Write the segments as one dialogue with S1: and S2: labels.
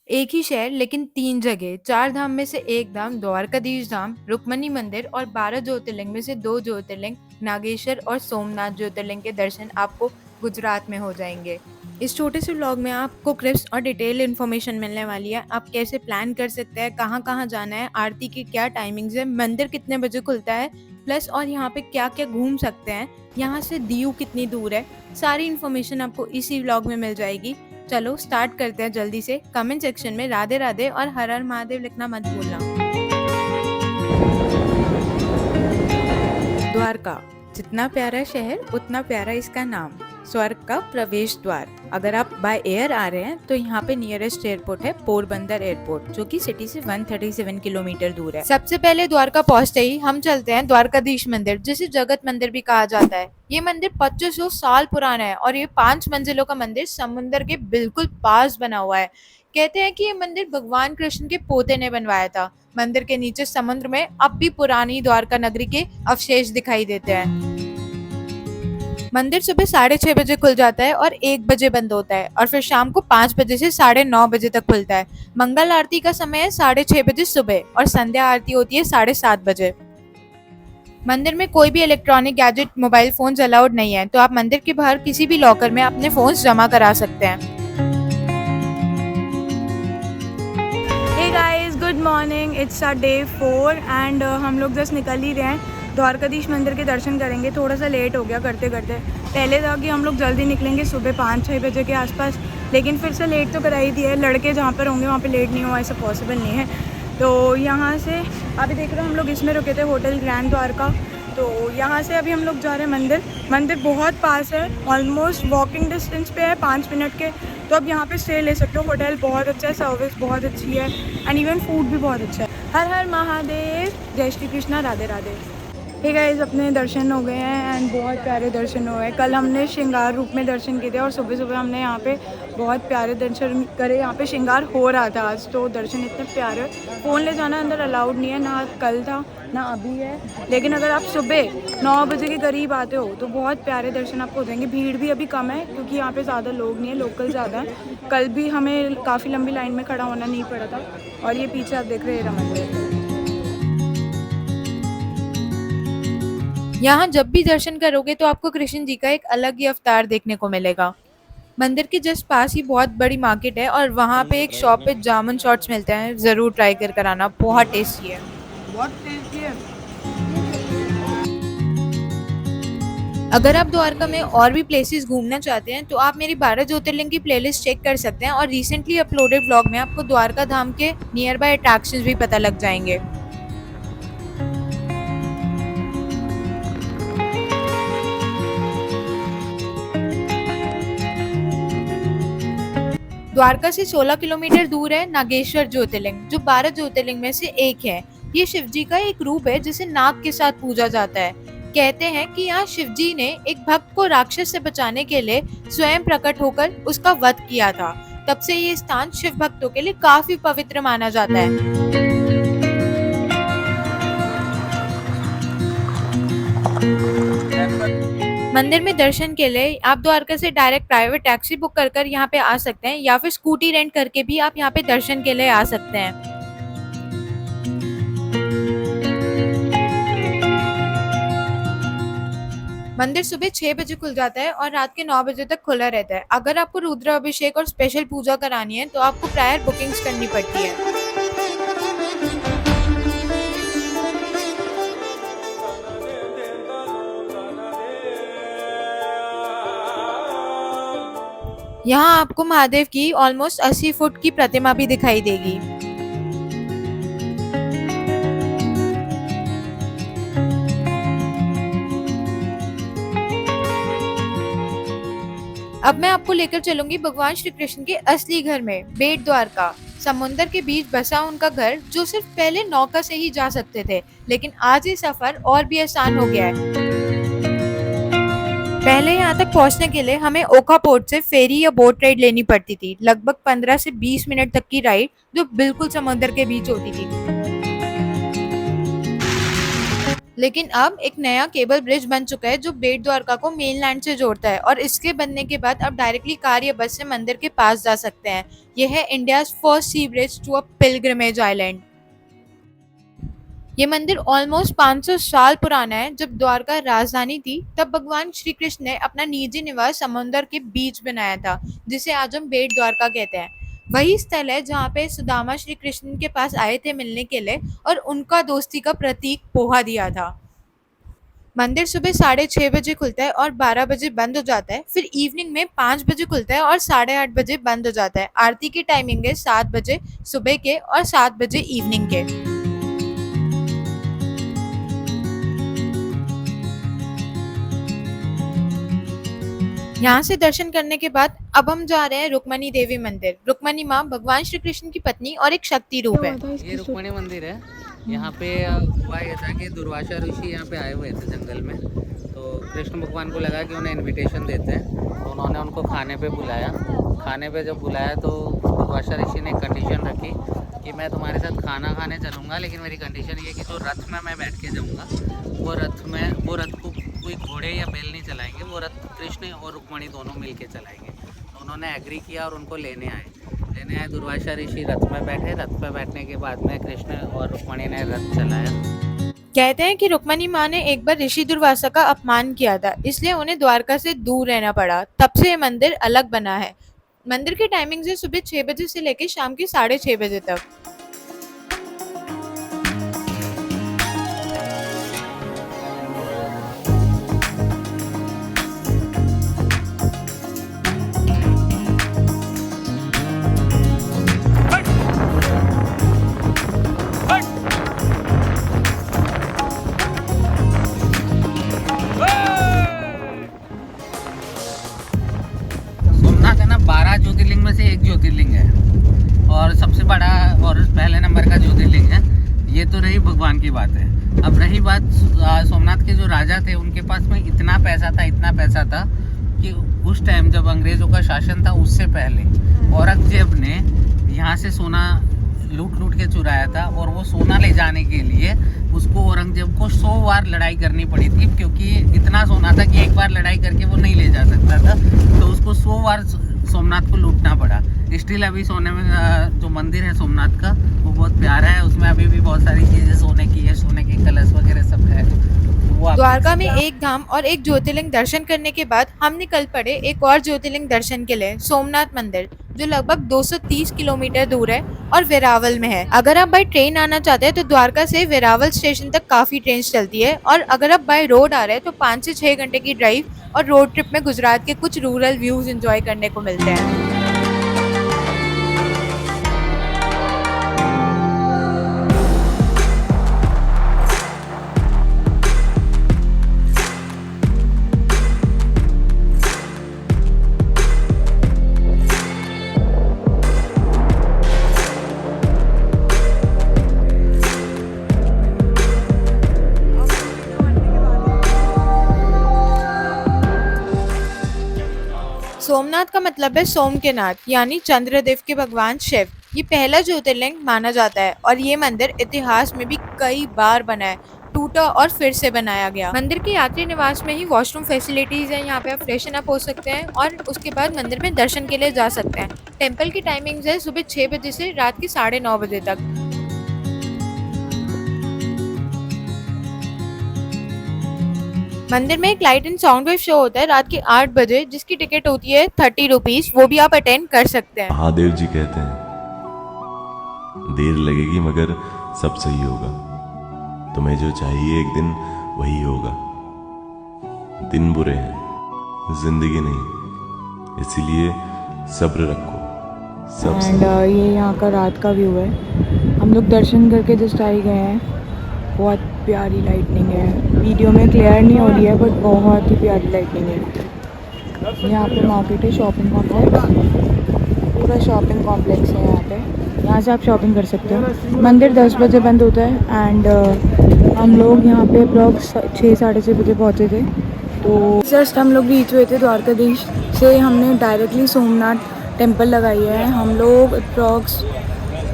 S1: एक ही शहर लेकिन 3 जगह, 4 धाम में से एक धाम द्वारकाधीश धाम, रुक्मणी मंदिर और 12 ज्योतिर्लिंग में से 2 ज्योतिर्लिंग नागेश्वर और सोमनाथ ज्योतिर्लिंग के दर्शन आपको गुजरात में हो जाएंगे। इस छोटे से व्लॉग में आपको क्रिस्प और डिटेल इन्फॉर्मेशन मिलने वाली है। आप कैसे प्लान कर सकते हैं, कहाँ कहाँ जाना है, आरती की क्या टाइमिंग्स है, मंदिर कितने बजे खुलता है, प्लस और यहाँ पे क्या क्या घूम सकते हैं, यहाँ से दीव कितनी दूर है, सारी इन्फॉर्मेशन आपको इसी व्लॉग में मिल जाएगी। चलो स्टार्ट करते हैं जल्दी से। कमेंट सेक्शन में राधे राधे और हर हर महादेव लिखना मत भूलना। द्वारका, जितना प्यारा शहर उतना प्यारा इसका नाम। स्वर्ग का प्रवेश द्वार। अगर आप बाय एयर आ रहे हैं तो यहाँ पे नियरेस्ट एयरपोर्ट है पोरबंदर एयरपोर्ट, जो कि सिटी से 137 किलोमीटर दूर है। सबसे पहले द्वारका पहुँचते ही हम चलते हैं द्वारकाधीश मंदिर, जिसे जगत मंदिर भी कहा जाता है। ये मंदिर 2500 साल पुराना है और ये 5 मंजिलों का मंदिर समुद्र के बिल्कुल पास बना हुआ है। कहते हैं कि ये मंदिर भगवान कृष्ण के पोते ने बनवाया था। मंदिर के नीचे समुद्र में अब भी पुरानी द्वारका नगरी के अवशेष दिखाई देते हैं। मंदिर सुबह 6:30 बजे खुल जाता है और 1 बजे बंद होता है, और फिर शाम को 5 बजे से 9:30 बजे तक खुलता है। मंगल आरती का समय है 6:30 बजे सुबह और संध्या आरती होती है 7:30 बजे। मंदिर में कोई भी electronic gadget, mobile phone allowed नहीं है, तो आप मंदिर के बाहर किसी भी लॉकर में अपने फोन जमा करा सकते हैं।
S2: Hey guys, good morning. It's a day 4 and हम लोग जस्ट निकल ही रहे हैं। द्वारकाधीश मंदिर के दर्शन करेंगे। थोड़ा सा लेट हो गया करते करते। पहले था कि हम लोग जल्दी निकलेंगे सुबह 5-6 बजे के आसपास, लेकिन फिर से लेट तो करा ही दिया है। लड़के जहाँ पर होंगे वहाँ पे लेट नहीं हुआ, ऐसा पॉसिबल नहीं है। तो यहाँ से अभी देख रहे हो हम लोग इसमें रुके थे, होटल ग्रैंड द्वारका। तो यहाँ से अभी हम लोग जा रहे हैं मंदिर बहुत पास है, ऑलमोस्ट वॉकिंग डिस्टेंस पे है, 5 मिनट के। तो अब यहाँ पे स्टे ले सकते हो। होटल बहुत अच्छा है, सर्विस बहुत अच्छी है एंड इवन फूड भी बहुत अच्छा है। हर हर महादेव, जय श्री कृष्णा, राधे राधे। हे गाइस, अपने दर्शन हो गए हैं एंड बहुत प्यारे दर्शन हुए हैं। कल हमने श्रृंगार रूप में दर्शन किए थे और सुबह सुबह हमने यहाँ पे बहुत प्यारे दर्शन करे। यहाँ पे श्रृंगार हो रहा था आज, तो दर्शन इतने प्यारे। फ़ोन ले जाना अंदर अलाउड नहीं है, ना कल था ना अभी है। लेकिन अगर आप सुबह 9 बजे के करीब आते हो तो बहुत प्यारे दर्शन आपको हो जाएंगे। भीड़ भी अभी कम है क्योंकि यहाँ पे ज़्यादा लोग नहीं है, लोकल ज़्यादा है। कल भी हमें काफ़ी लंबी लाइन में खड़ा होना नहीं पड़ा था। और ये पीछे आप देख रहे हैं मंदिर।
S1: यहाँ जब भी दर्शन करोगे तो आपको कृष्ण जी का एक अलग ही अवतार देखने को मिलेगा। मंदिर के जस्ट पास ही बहुत बड़ी मार्केट है और वहाँ पे एक शॉप पे जामुन शॉट्स मिलते हैं, जरूर ट्राई कर कर आना, बहुत टेस्टी है।
S2: बहुत टेस्टी है।
S1: अगर आप द्वारका में और भी प्लेसेस घूमना चाहते हैं तो आप मेरी 12 ज्योतिर्लिंग की प्लेलिस्ट चेक कर सकते हैं, और रिसेंटली अपलोडेड व्लॉग में आपको द्वारका धाम के नियर बाय अट्रैक्शंस भी पता लग जाएंगे। द्वारका से 16 किलोमीटर दूर है नागेश्वर ज्योतिर्लिंग, जो 12 ज्योतिर्लिंग में से एक है। ये शिव जी का एक रूप है जिसे नाग के साथ पूजा जाता है। कहते हैं कि यहाँ शिव जी ने एक भक्त को राक्षस से बचाने के लिए स्वयं प्रकट होकर उसका वध किया था। तब से ये स्थान शिव भक्तों के लिए काफी पवित्र माना जाता है। मंदिर में दर्शन के लिए आप द्वारका से डायरेक्ट प्राइवेट टैक्सी बुक कर कर यहाँ पे आ सकते हैं, या फिर स्कूटी रेंट करके भी आप यहाँ पे दर्शन के लिए आ सकते हैं। मंदिर सुबह 6 बजे खुल जाता है और रात के 9 बजे तक खुला रहता है। अगर आपको रुद्र अभिषेक और स्पेशल पूजा करानी है तो आपको प्रायर बुकिंग्स करनी पड़ती है। यहाँ आपको महादेव की ऑलमोस्ट 80 फुट की प्रतिमा भी दिखाई देगी। अब मैं आपको लेकर चलूंगी भगवान श्री कृष्ण के असली घर में, बेट द्वारका। समुंदर के बीच बसा उनका घर, जो सिर्फ पहले नौका से ही जा सकते थे, लेकिन आज ये सफर और भी आसान हो गया है। पहले यहाँ तक पहुँचने के लिए हमें ओखा पोर्ट से फेरी या बोट राइड लेनी पड़ती थी, लगभग 15 से 20 मिनट तक की राइड, जो बिल्कुल समुद्र के बीच होती थी। लेकिन अब एक नया केबल ब्रिज बन चुका है जो बेट द्वारका को मेनलैंड से जोड़ता है, और इसके बनने के बाद अब डायरेक्टली कार या बस से मंदिर के पास जा सकते हैं। यह है India's first sea bridge to a pilgrimage island. ये मंदिर ऑलमोस्ट 500 साल पुराना है। जब द्वारका राजधानी थी तब भगवान श्री कृष्ण ने अपना निजी निवास समुद्र के बीच बनाया था, जिसे आज हम बेट द्वारका कहते हैं। वही स्थल है जहाँ पे सुदामा श्री कृष्ण के पास आए थे मिलने के लिए और उनका दोस्ती का प्रतीक पोहा दिया था। मंदिर सुबह 6:30 बजे खुलता है और 12 बजे बंद हो जाता है। फिर इवनिंग में 5 बजे खुलता है और 8:30 बजे बंद हो जाता है। आरती की टाइमिंग है 7 बजे सुबह के और 7 बजे इवनिंग के। यहाँ से दर्शन करने के बाद अब हम जा रहे हैं रुक्मणी देवी मंदिर। रुक्मणी माँ भगवान श्री कृष्ण की पत्नी और एक शक्ति रूप है।
S3: ये रुक्मणी मंदिर है। यहाँ पे हुआ ये था कि दुर्वासा ऋषि यहाँ पे आए हुए थे जंगल में, तो कृष्ण भगवान को लगा कि उन्हें इनविटेशन देते हैं, तो उन्होंने उनको खाने पे बुलाया। खाने पे जब बुलाया तो दुर्वासा ऋषि ने कंडीशन रखी कि मैं तुम्हारे साथ खाना खाने चलूँगा, लेकिन मेरी कंडीशन ये कि जो रथ में मैं बैठ के जाऊँगा वो रथ को कोई घोड़े या बैल नहीं चलाएंगे, वो रथ कृष्ण और रुक्मणी दोनों मिल के चलाएंगे। तो उन्होंने एग्री किया और उनको लेने आए। दुर्वासा ऋषि रथ में बैठे। रथ में बैठने के बाद में कृष्ण और रुक्मणी ने रथ चलाया।
S1: कहते हैं कि रुक्मणी माँ ने एक बार ऋषि दुर्वासा का अपमान किया था, इसलिए उन्हें द्वारका से दूर रहना पड़ा। तब से ये मंदिर अलग बना है। मंदिर की टाइमिंग है सुबह 6 बजे से लेकर शाम के 6:30 बजे तक।
S3: सोमनाथ है ना 12 ज्योतिर्लिंग में से एक ज्योतिर्लिंग है और सबसे बड़ा और पहले नंबर का ज्योतिर्लिंग है। ये तो रही भगवान की बात है। अब रही बात सोमनाथ के जो राजा थे, उनके पास में इतना पैसा था कि उस टाइम जब अंग्रेज़ों का शासन था उससे पहले औरंगजेब ने यहाँ से सोना लूट के चुराया था, और वो सोना ले जाने के लिए उसको औरंगजेब को 100 बार लड़ाई करनी पड़ी थी, क्योंकि इतना सोना था कि एक बार लड़ाई करके वो नहीं ले जा सकता था, तो उसको 100 बार सोमनाथ को लूटना पड़ा। स्टिल अभी सोने में जो मंदिर है सोमनाथ का वो बहुत प्यारा है। उसमें अभी भी बहुत सारी चीज़ें सोने की है, सोने के कलश वगैरह सब है।
S1: द्वारका में एक धाम और एक ज्योतिर्लिंग दर्शन करने के बाद हम निकल पड़े एक और ज्योतिर्लिंग दर्शन के लिए, सोमनाथ मंदिर, जो लगभग 230 किलोमीटर दूर है और वेरावल में है। अगर आप बाय ट्रेन आना चाहते हैं तो द्वारका से वेरावल स्टेशन तक काफी ट्रेन चलती है, और अगर आप बाय रोड आ रहे हैं तो 5 से 6 घंटे की ड्राइव और रोड ट्रिप में गुजरात के कुछ रूरल व्यूज एंजॉय करने को मिलते हैं। सोमनाथ का मतलब है सोम के नाथ, यानी चंद्रदेव के भगवान शिव। ये पहला ज्योतिर्लिंग माना जाता है और ये मंदिर इतिहास में भी कई बार बना है, टूटा और फिर से बनाया गया। मंदिर के यात्री निवास में ही वॉशरूम फैसिलिटीज है, यहाँ पे आप फ्रेशन अप हो सकते हैं और उसके बाद मंदिर में दर्शन के लिए जा सकते हैं। टेम्पल की टाइमिंग्स है सुबह 6 बजे से रात के 9:30 बजे तक। मंदिर में एक light and sound wave show होता है रात के 8 बजे, जिसकी टिकट होती है 30 रुपीज। वो भी आप अटेंड कर सकते हैं।
S4: महादेव जी कहते हैं देर लगेगी मगर सब सही होगा। तुम्हें जो चाहिए एक दिन वही होगा। दिन बुरे हैं, जिंदगी नहीं, इसीलिए सब्र रखो। सब
S2: एंड ये यहाँ का रात का व्यू है। हम लोग दर्शन करके जस्ट आ ही गए हैं। बहुत प्यारी लाइटनिंग है, वीडियो में क्लियर नहीं हो रही है बट बहुत ही प्यारी लाइटनिंग है। यहाँ पे मार्केट है, शॉपिंग कॉम्प्लेक्स, पूरा शॉपिंग कॉम्प्लेक्स है यहाँ पे। यहाँ से आप शॉपिंग कर सकते हो। मंदिर 10 बजे बंद होता है एंड हम लोग यहाँ पे अप्रॉक्स 6-6:30 बजे पहुँचे थे। तो जस्ट हम लोग रीच हुए थे द्वारकाधीश से। हमने डायरेक्टली सोमनाथ टेम्पल लगाई है। हम लोग अप्रॉक्स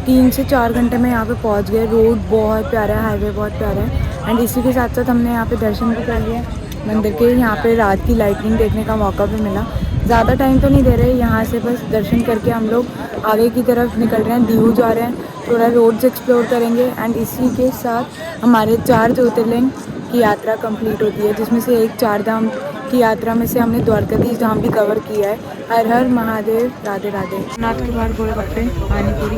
S2: 3 से 4 घंटे में यहाँ पे पहुँच गए। रोड बहुत प्यारा है, हाईवे बहुत प्यारा है। एंड इसी के साथ साथ हमने यहाँ पे दर्शन भी कर लिए मंदिर के। यहाँ पे रात की लाइटिंग देखने का मौका भी मिला। ज़्यादा टाइम तो नहीं दे रहे, यहाँ से बस दर्शन करके हम लोग आगे की तरफ निकल रहे हैं, दीव जा रहे हैं। थोड़ा रोड्स एक्सप्लोर करेंगे एंड इसी के साथ हमारे 4 ज्योतिर्लिंग की यात्रा कंप्लीट होती है, जिसमें से एक 4 धाम की यात्रा में से हमने द्वारकाधीश धाम भी कवर किया है। हर हर महादेव, राधे राधे। नाथ के बाहर गोलगप्पे, पानी पूरी,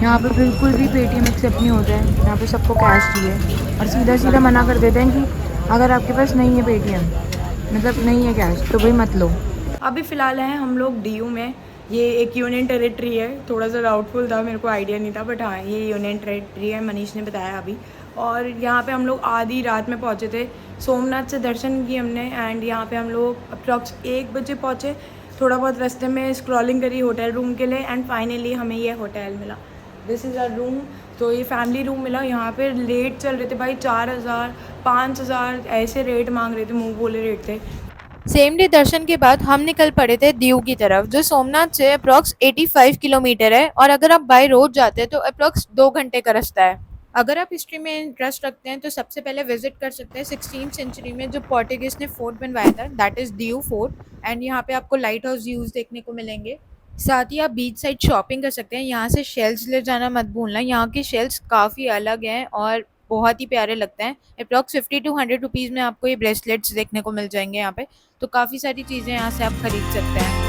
S2: यहाँ पे बिल्कुल भी पेटीएम एक्सेप्ट नहीं होता है। यहाँ पे सबको कैश चाहिए और सीधा सीधा मना कर देते हैं कि अगर आपके पास नहीं है पेटीएम, मतलब नहीं है कैश, तो भाई मत लो। अभी फ़िलहाल हैं हम लोग डीयू में। ये एक यूनियन टेरिटरी है, थोड़ा सा डाउटफुल था, मेरे को आइडिया नहीं था, बट हाँ ये यूनियन टेरिटरी है, मनीष ने बताया अभी। और यहाँ पे हम लोग आधी रात में पहुँचे थे। सोमनाथ से दर्शन किए हमने एंड यहाँ पे हम लोग अप्रॉक्स 1 बजे पहुँचे। थोड़ा बहुत रास्ते में स्क्रॉलिंग करी होटल रूम के लिए एंड फाइनली हमें ये होटल मिला। This is our room. तो ये फैमिली रूम मिला। यहाँ पे रेट चल रहे थे भाई 4,000 5,000 ऐसे रेट मांग रहे थे, मुँह बोले रेट थे।
S1: सेम डे दर्शन के बाद हम निकल पड़े थे दीव की तरफ, जो सोमनाथ से अप्रॉक्स 85 किलोमीटर है और अगर आप बाय रोड जाते हैं तो अप्रॉक्स 2 घंटे का रास्ता है। अगर आप हिस्ट्री में इंटरेस्ट रखते हैं तो सबसे पहले विजिट कर सकते हैं 16th सेंचुरी में जो पोर्टुगीज ने फोर्ट बनवाया था, that is Diu fort. And यहाँ पे आपको लाइट हाउस व्यूज़ देखने को मिलेंगे। साथ ही आप बीच साइड शॉपिंग कर सकते हैं। यहाँ से शेल्स ले जाना मत भूलना, यहाँ के शेल्स काफ़ी अलग हैं और बहुत ही प्यारे लगते हैं। अप्रॉक्स 50 to 100 रुपीज़ में आपको ये ब्रेसलेट्स देखने को मिल जाएंगे यहाँ पे। तो काफ़ी सारी चीज़ें यहाँ से आप खरीद सकते हैं।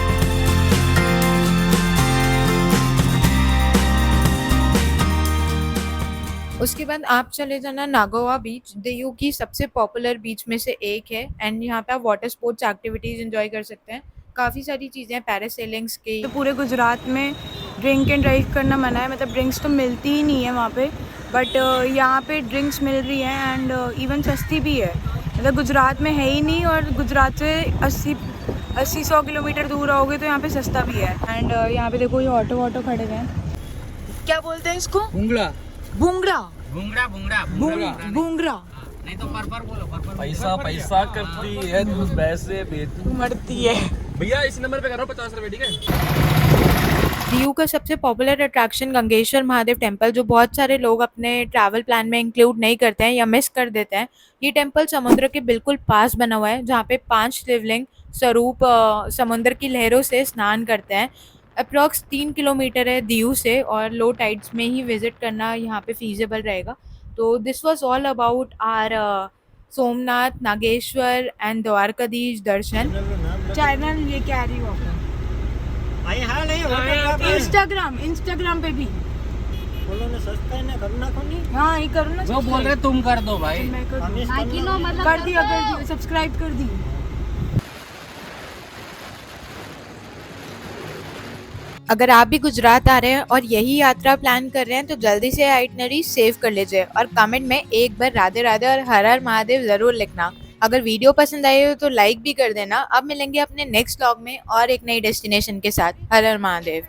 S1: उसके बाद आप चले जाना नागोवा बीच, दीव की सबसे पॉपुलर बीच में से एक है एंड यहाँ पे आप वाटर स्पोर्ट्स एक्टिविटीज़ एंजॉय कर सकते हैं। काफ़ी सारी चीज़ें हैं पैरासेलिंग्स की।
S2: तो पूरे गुजरात में ड्रिंक एंड ड्राइव करना मना है, मतलब ड्रिंक्स तो मिलती ही नहीं है वहाँ पे, बट यहाँ पे ड्रिंक्स मिल रही है एंड इवन सस्ती भी है। मतलब गुजरात में है ही नहीं और गुजरात से 80-100 किलोमीटर दूर आओगे तो यहाँ पे सस्ता भी है। एंड यहाँ पे देखो ये ऑटो खड़े हुए हैं। क्या बोलते हैं इसको?
S3: भूंगड़ा
S2: भूंगड़ा।
S3: भूंगड़ा भूंगड़ा
S2: भूंगड़ा
S3: नहीं तो पर बोलो पर
S5: पैसा पैसा करती है तू, वैसे बेतू
S2: मरती है।
S5: भैया इस नंबर पे करो 50 रुपए, ठीक है।
S1: दीव का सबसे popular attraction Gangeshwar Mahadev temple, जो बहुत सारे लोग अपने ट्रैवल प्लान में इंक्लूड नहीं करते हैं या मिस कर देते हैं। ये टेम्पल समुद्र के बिल्कुल पास बना हुआ है, जहाँ पे 5 शिवलिंग स्वरूप समुद्र की लहरों से स्नान करते हैं। अप्रॉक्स 3 किलोमीटर है दीव से और लो टाइड्स में ही विजिट करना यहाँ पे फीजेबल रहेगा। तो this was all about our Somnath, Nageshwar and Dwarkadhish दर्शन।
S2: चैनल ये क्या रही हो? इंस्टाग्राम पे भी हाँ ये करो ना।
S3: वो बोल रहे तुम कर दो भाई।
S2: मैं कर दिया सब्सक्राइब कर दी।
S1: अगर आप भी गुजरात आ रहे हैं और यही यात्रा प्लान कर रहे हैं तो जल्दी से आइटनरी सेव कर लीजिए और कमेंट में एक बार राधे राधे और हर हर महादेव जरूर लिखना। अगर वीडियो पसंद आई हो तो लाइक भी कर देना। अब मिलेंगे अपने नेक्स्ट व्लॉग में और एक नई डेस्टिनेशन के साथ। हर हर महादेव।